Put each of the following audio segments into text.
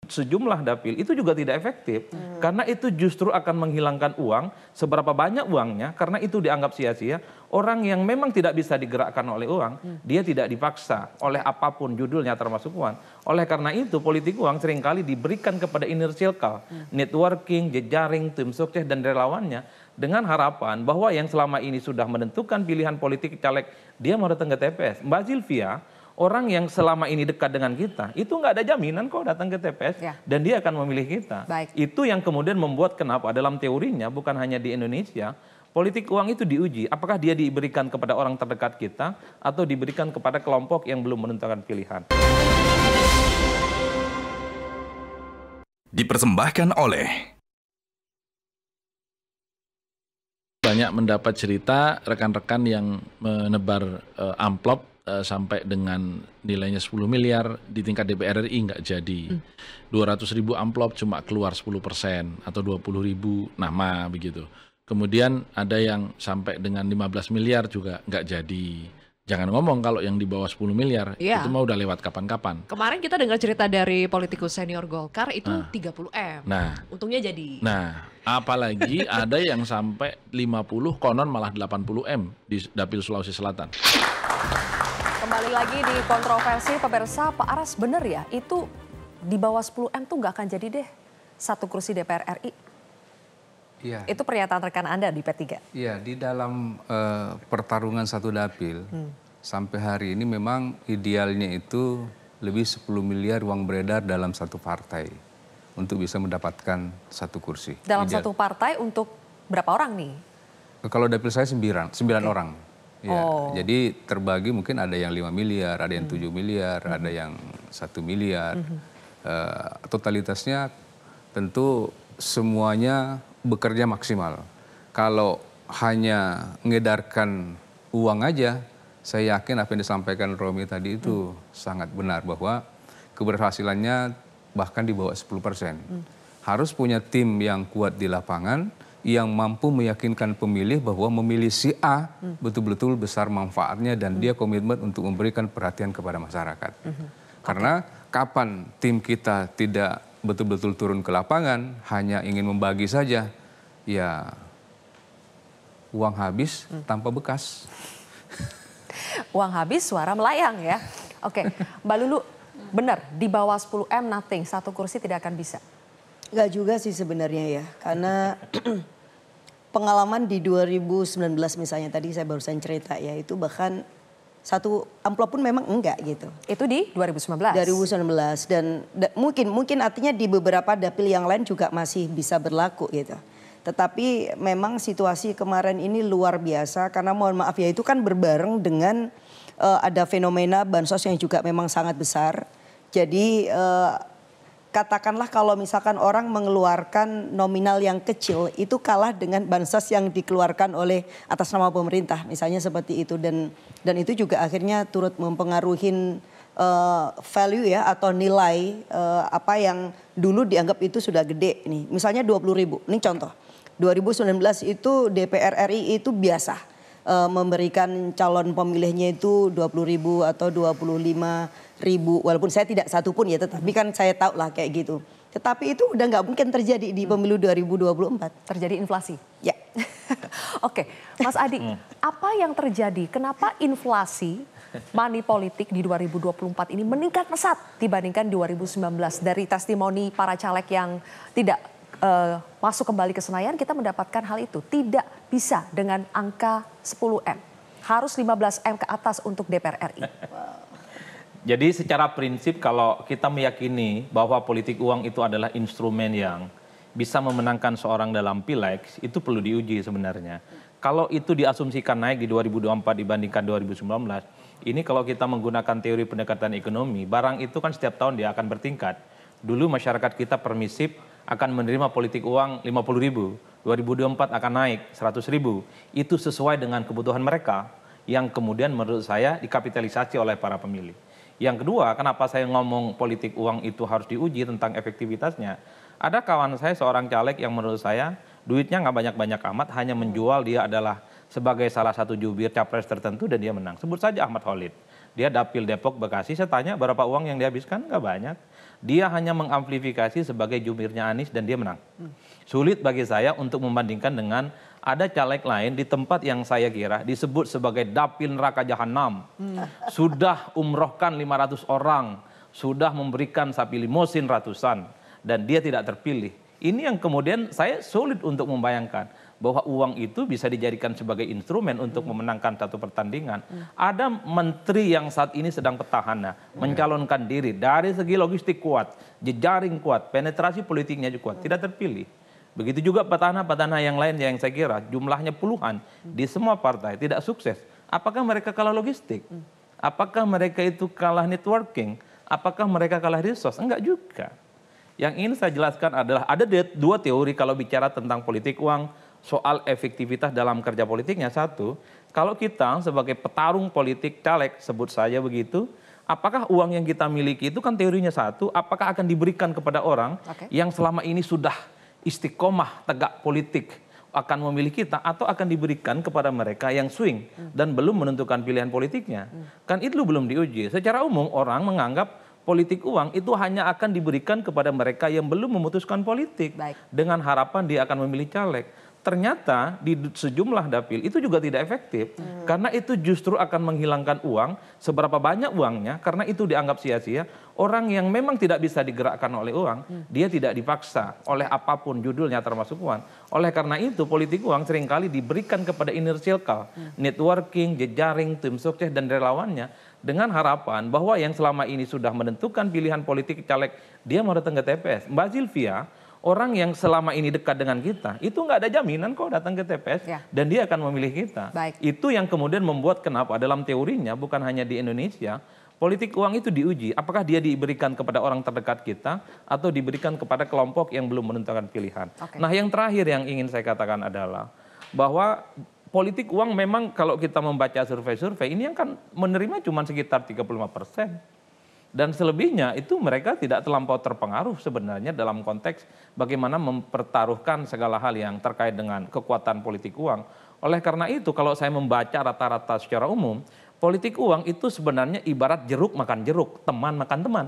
sejumlah dapil itu juga tidak efektif. Karena itu justru akan menghilangkan uang, seberapa banyak uangnya, karena itu dianggap sia-sia. Orang yang memang tidak bisa digerakkan oleh uang, dia tidak dipaksa oleh apapun judulnya termasuk uang. Oleh karena itu politik uang seringkali diberikan kepada inner circle, networking, jejaring, tim sukses dan relawannya, dengan harapan bahwa yang selama ini sudah menentukan pilihan politik caleg, dia mau datang ke TPS. Mbak Sylvia, orang yang selama ini dekat dengan kita, itu nggak ada jaminan kok datang ke TPS dan dia akan memilih kita. Itu yang kemudian membuat kenapa dalam teorinya bukan hanya di Indonesia, politik uang itu diuji. Apakah dia diberikan kepada orang terdekat kita atau diberikan kepada kelompok yang belum menentukan pilihan. Dipersembahkan oleh banyak mendapat cerita rekan-rekan yang menebar amplop sampai dengan nilainya 10 miliar di tingkat DPR RI nggak jadi. 200.000 amplop cuma keluar 10% atau 20.000 nama begitu. Kemudian ada yang sampai dengan 15 miliar juga nggak jadi. Jangan ngomong kalau yang di bawah 10 miliar, itu mah udah lewat kapan-kapan. Kemarin kita dengar cerita dari politikus senior Golkar itu 30M. Untungnya jadi. Nah, apalagi ada yang sampai 50, konon malah 80M di Dapil Sulawesi Selatan. Kembali lagi di kontroversi pemirsa, Pak Aras bener ya, itu di bawah 10M tuh nggak akan jadi deh satu kursi DPR RI. Iya. Itu pernyataan rekan Anda di P3. Iya, di dalam pertarungan satu dapil, sampai hari ini memang idealnya itu lebih 10 miliar uang beredar dalam satu partai untuk bisa mendapatkan satu kursi. Dalam satu partai untuk berapa orang nih? Kalau dapil saya 9 orang. Ya, jadi terbagi mungkin ada yang 5 miliar, ada yang 7 miliar, ada yang 1 miliar. Totalitasnya tentu semuanya bekerja maksimal. Kalau hanya mengedarkan uang aja, saya yakin apa yang disampaikan Romi tadi itu sangat benar bahwa keberhasilannya bahkan di bawah 10%. Harus punya tim yang kuat di lapangan, yang mampu meyakinkan pemilih bahwa memilih si A betul-betul besar manfaatnya dan dia komitmen untuk memberikan perhatian kepada masyarakat. Karena kapan tim kita tidak betul-betul turun ke lapangan, hanya ingin membagi saja, ya uang habis tanpa bekas. Uang habis, suara melayang ya. Oke, Mbak Lulu, benar di bawah 10M nothing, satu kursi tidak akan bisa. Enggak juga sih sebenarnya ya, karena pengalaman di 2019 misalnya tadi saya barusan cerita ya, itu bahkan satu amplop pun memang enggak gitu. Itu di 2019? 2019 dan mungkin artinya di beberapa dapil yang lain juga masih bisa berlaku gitu. Tetapi memang situasi kemarin ini luar biasa karena mohon maaf ya itu kan berbareng dengan ada fenomena bansos yang juga memang sangat besar. Jadi katakanlah kalau misalkan orang mengeluarkan nominal yang kecil itu kalah dengan bansos yang dikeluarkan oleh atas nama pemerintah misalnya seperti itu dan itu juga akhirnya turut mempengaruhi value ya atau nilai apa yang dulu dianggap itu sudah gede nih misalnya 20.000 ini contoh 2019 itu DPR RI itu biasa memberikan calon pemilihnya itu 20.000 atau 25.000 walaupun saya tidak satu pun ya tetapi kan saya tahu lah kayak gitu. Tetapi itu udah nggak mungkin terjadi di pemilu 2024. Terjadi inflasi? Ya. Oke, Mas Adi, apa yang terjadi? Kenapa inflasi money politik di 2024 ini meningkat pesat dibandingkan 2019? Dari testimoni para caleg yang tidak masuk kembali ke Senayan, kita mendapatkan hal itu. Tidak bisa dengan angka 10M. Harus 15M ke atas untuk DPR RI. Jadi secara prinsip kalau kita meyakini bahwa politik uang itu adalah instrumen yang bisa memenangkan seorang dalam pileg, itu perlu diuji sebenarnya. Kalau itu diasumsikan naik di 2024 dibandingkan 2019, ini kalau kita menggunakan teori pendekatan ekonomi, barang itu kan setiap tahun dia akan bertingkat. Dulu masyarakat kita permisif akan menerima politik uang 50.000, 2024 akan naik 100.000. Itu sesuai dengan kebutuhan mereka yang kemudian menurut saya dikapitalisasi oleh para pemilih. Yang kedua, kenapa saya ngomong politik uang itu harus diuji tentang efektivitasnya. Ada kawan saya seorang caleg yang menurut saya duitnya nggak banyak-banyak amat, hanya menjual dia adalah sebagai salah satu jubir capres tertentu dan dia menang. Sebut saja Ahmad Khalid. Dia dapil Depok, Bekasi, saya tanya berapa uang yang dihabiskan, nggak banyak. Dia hanya mengamplifikasi sebagai jubirnya Anies dan dia menang. Sulit bagi saya untuk membandingkan dengan ada caleg lain di tempat yang saya kira disebut sebagai dapil neraka jahanam. Sudah umrohkan 500 orang, sudah memberikan sapi limosin ratusan, dan dia tidak terpilih. Ini yang kemudian saya sulit untuk membayangkan bahwa uang itu bisa dijadikan sebagai instrumen untuk memenangkan satu pertandingan. Ada menteri yang saat ini sedang petahana, mencalonkan diri dari segi logistik kuat, jejaring kuat, penetrasi politiknya juga kuat, tidak terpilih. Begitu juga petahana-petahana yang lain yang saya kira jumlahnya puluhan di semua partai tidak sukses. Apakah mereka kalah logistik? Apakah mereka itu kalah networking? Apakah mereka kalah resource? Enggak juga. Yang ingin saya jelaskan adalah ada dua teori kalau bicara tentang politik uang, soal efektivitas dalam kerja politiknya. Satu, kalau kita sebagai petarung politik caleg, sebut saja begitu, apakah uang yang kita miliki itu kan teorinya satu, apakah akan diberikan kepada orang yang selama ini sudah istiqomah tegak politik akan memilih kita, atau akan diberikan kepada mereka yang swing dan belum menentukan pilihan politiknya. Kan itu belum diuji. Secara umum orang menganggap politik uang itu hanya akan diberikan kepada mereka yang belum memutuskan politik. Dengan harapan dia akan memilih caleg. Ternyata di sejumlah dapil itu juga tidak efektif. Karena itu justru akan menghilangkan uang, seberapa banyak uangnya, karena itu dianggap sia-sia. Orang yang memang tidak bisa digerakkan oleh uang, dia tidak dipaksa oleh apapun judulnya termasuk uang. Oleh karena itu politik uang seringkali diberikan kepada inner circle, networking, jejaring, tim sukses dan relawannya, dengan harapan bahwa yang selama ini sudah menentukan pilihan politik caleg, dia mau datang ke TPS. Mbak Sylvia, orang yang selama ini dekat dengan kita, itu nggak ada jaminan kok datang ke TPS dan dia akan memilih kita. Itu yang kemudian membuat kenapa dalam teorinya bukan hanya di Indonesia, politik uang itu diuji. Apakah dia diberikan kepada orang terdekat kita atau diberikan kepada kelompok yang belum menentukan pilihan. Nah, yang terakhir yang ingin saya katakan adalah bahwa politik uang memang kalau kita membaca survei-survei ini yang kan menerima cuma sekitar 35%. Dan selebihnya itu mereka tidak terlampau terpengaruh sebenarnya dalam konteks bagaimana mempertaruhkan segala hal yang terkait dengan kekuatan politik uang. Oleh karena itu kalau saya membaca rata-rata secara umum, politik uang itu sebenarnya ibarat jeruk makan jeruk, teman makan teman.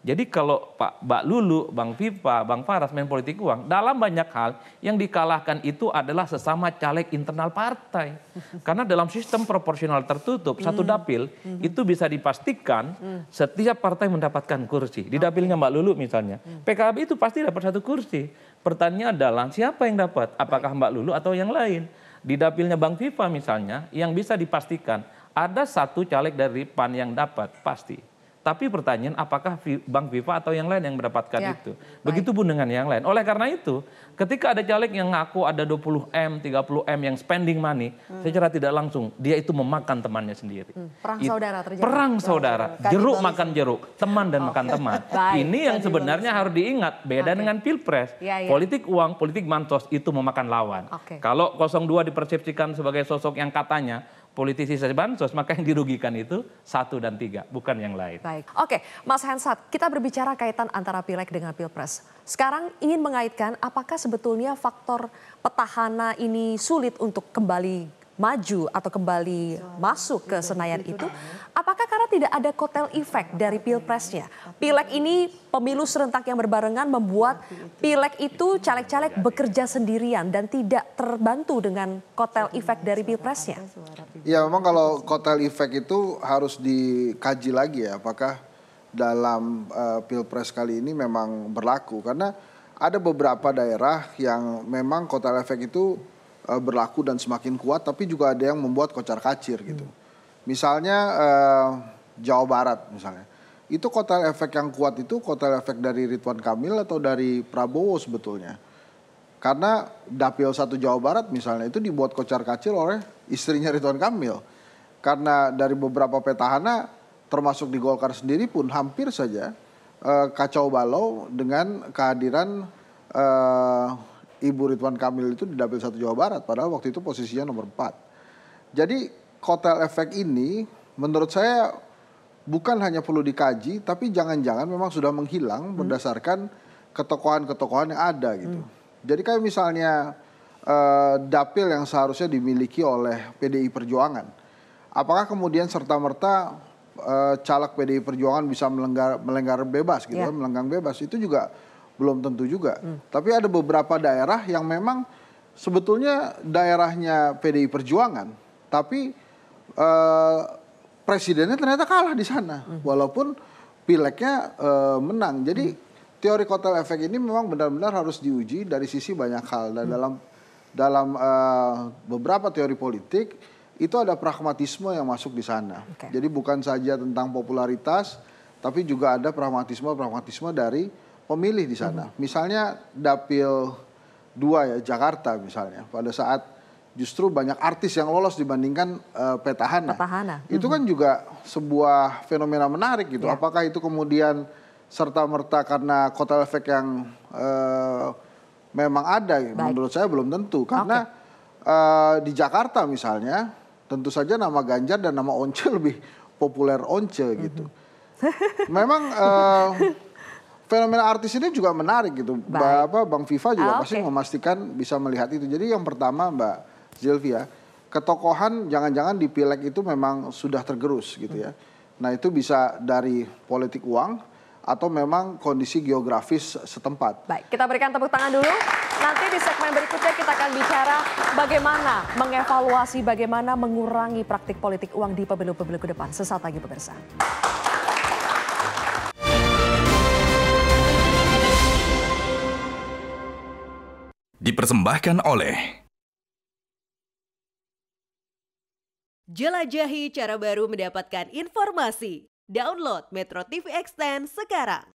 Jadi kalau Mbak Lulu, Bang Viva, Bang Faras main politik uang, dalam banyak hal yang dikalahkan itu adalah sesama caleg internal partai. Karena dalam sistem proporsional tertutup, satu dapil itu bisa dipastikan setiap partai mendapatkan kursi. Di dapilnya Mbak Lulu misalnya, PKB itu pasti dapat satu kursi. Pertanyaannya adalah siapa yang dapat? Apakah Mbak Lulu atau yang lain? Di dapilnya Bang Viva misalnya, yang bisa dipastikan ada satu caleg dari PAN yang dapat, pasti. Tapi pertanyaan apakah Bang Viva atau yang lain yang mendapatkan itu. Begitupun dengan yang lain. Oleh karena itu, ketika ada caleg yang ngaku ada 20M, 30M yang spending money, secara tidak langsung dia itu memakan temannya sendiri. Perang saudara terjadi. Perang saudara, jeruk makan jeruk, teman dan makan teman. Ini yang sebenarnya harus diingat, beda dengan Pilpres. Politik uang, politik bansos itu memakan lawan. Kalau 02 dipersepsikan sebagai sosok yang katanya politisi bansos, maka yang dirugikan itu 1 dan 3, bukan yang lain. Baik, oke, Mas Hensat, kita berbicara kaitan antara Pileg dengan Pilpres. Sekarang ingin mengaitkan apakah sebetulnya faktor petahana ini sulit untuk kembali maju atau kembali masuk ke Senayan itu, apakah karena tidak ada kotel efek dari Pilpresnya? Pileg ini pemilu serentak yang berbarengan membuat Pileg itu caleg-caleg bekerja sendirian dan tidak terbantu dengan kotel efek dari Pilpresnya. Ya memang kalau kotel efek itu harus dikaji lagi ya, apakah dalam Pilpres kali ini memang berlaku. Karena ada beberapa daerah yang memang kotel efek itu berlaku dan semakin kuat, tapi juga ada yang membuat kocar-kacir gitu. Misalnya Jawa Barat misalnya, itu kotel efek yang kuat itu kotel efek dari Ridwan Kamil atau dari Prabowo sebetulnya. Karena Dapil 1 Jawa Barat misalnya itu dibuat kocar-kacir oleh istrinya Ridwan Kamil. Karena dari beberapa petahana termasuk di Golkar sendiri pun hampir saja kacau balau dengan kehadiran Ibu Ridwan Kamil itu di Dapil 1 Jawa Barat, padahal waktu itu posisinya nomor 4. Jadi kotel efek ini menurut saya bukan hanya perlu dikaji, tapi jangan-jangan memang sudah menghilang berdasarkan ketokohan-ketokohan yang ada gitu. Jadi kayak misalnya dapil yang seharusnya dimiliki oleh PDI Perjuangan. Apakah kemudian serta-merta caleg PDI Perjuangan bisa melenggar bebas gitu, melenggang bebas, itu juga belum tentu juga. Tapi ada beberapa daerah yang memang sebetulnya daerahnya PDI Perjuangan, tapi presidennya ternyata kalah di sana, walaupun pileknya menang. Jadi teori kotel efek ini memang benar-benar harus diuji dari sisi banyak hal. Dan dalam beberapa teori politik itu ada pragmatisme yang masuk di sana. Jadi bukan saja tentang popularitas, tapi juga ada pragmatisme dari pemilih di sana. Misalnya Dapil 2 ya, Jakarta misalnya, pada saat justru banyak artis yang lolos dibandingkan petahana. Itu kan juga sebuah fenomena menarik gitu. Apakah itu kemudian serta-merta karena kotel efek yang memang ada? Menurut saya belum tentu. Karena di Jakarta misalnya, tentu saja nama Ganjar dan nama Once lebih populer Once gitu. Memang fenomena artis ini juga menarik gitu. Bang Viva juga pasti memastikan bisa melihat itu. Jadi yang pertama Mbak Zilvia, ketokohan jangan-jangan di pileg itu memang sudah tergerus gitu ya. Nah itu bisa dari politik uang atau memang kondisi geografis setempat. Baik, kita berikan tepuk tangan dulu. Nanti di segmen berikutnya kita akan bicara bagaimana mengevaluasi, bagaimana mengurangi praktik politik uang di pemilu-pemilu ke depan. Sesaat lagi pemirsa. Dipersembahkan oleh Jelajahi cara baru mendapatkan informasi. Download Metro TV Extend sekarang.